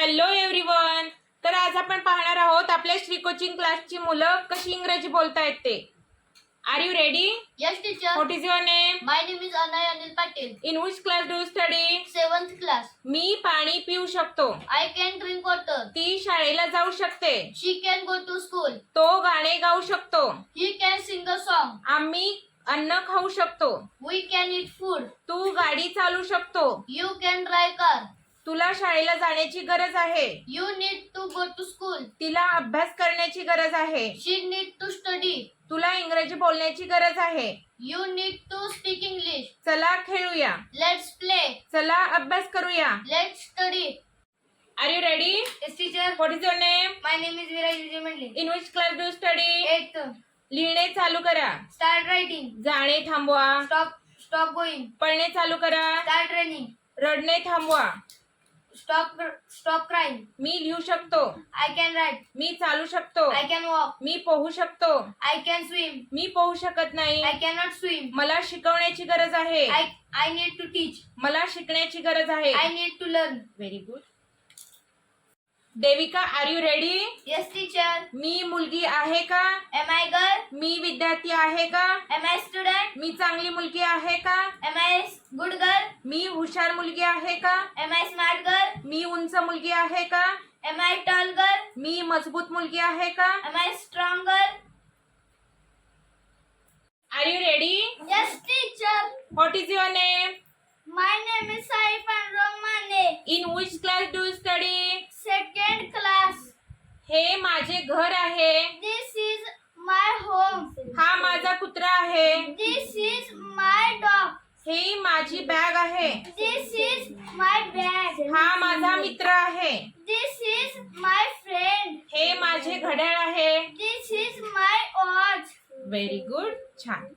Hello everyone. तर आज आपण पाहणार आहोत आपल्या श्री कोचिंग क्लासची मुलं कशी इंग्रजी बोलतायत ते. Are you ready? Yes, teacher. What is your name? My name is Anay Anil Patel. In which class do you study? 7th class. मी पाणी पिऊ शकतो. I can drink water. ती शाळेला जाऊ शकते. She can go to school. तो गाणे गाऊ शकतो. He can sing a song. आम्ही अन्न खाऊ शकतो. We can eat food. तू गाडी चालू शकतो. You can drive car. तुला शाळेला जाण्याची गरज आहे. You need to go to school. तिला अभ्यास करण्याची गरज आहे. She need to study. तुला इंग्रजी बोलण्याची गरज आहे. You need to speak English. चला खेळूया. Let's play. चला अभ्यास करूया. Let's study. Are you ready? Yes, teacher. What is your name? My name is Viraj Vijay. In which class do study? 8th. लिहिणे चालू करा. Start writing. जाणे थांबवा. Stop going. पळणे चालू करा. Start running. रडणे थांबवा. Stop crying. मी लिहू शकतो. I can write. मी चालू शकतो. I can walk. मी पोहू शकतो. I can swim. मी पोहू शकत नाही. I cannot swim. मला शिकवण्याची गरज आहे. I need to teach. मला शिकण्याची गरज आहे. I need to learn. Very good. Devika, are you ready? Yes, teacher. मी मुलगी आहे का? Am I girl? मी विद्यार्थी आहे का? Am I student? मी चांगली मुलगी आहे का? Am I good girl? मी हुशार मुलगी आहे का? Am I smart girl? मी उंच मुलगी आहे का? Am I tall girl? मी मजबूत मुलगी आहे का? Am I strong girl? Are you ready? Yes, teacher. What is your name? My name is Sai Pandrong Mane. In which class do study? 2nd class. हे माझे घर आहे. This is my home. हा माझा कुत्रा आहे. This is my dog. ही माझी bag आहे. This is my bag. हा माझा मित्र आहे. This is my friend. हे माझे घड्याळ आहे. This is my watch. Very good. छान.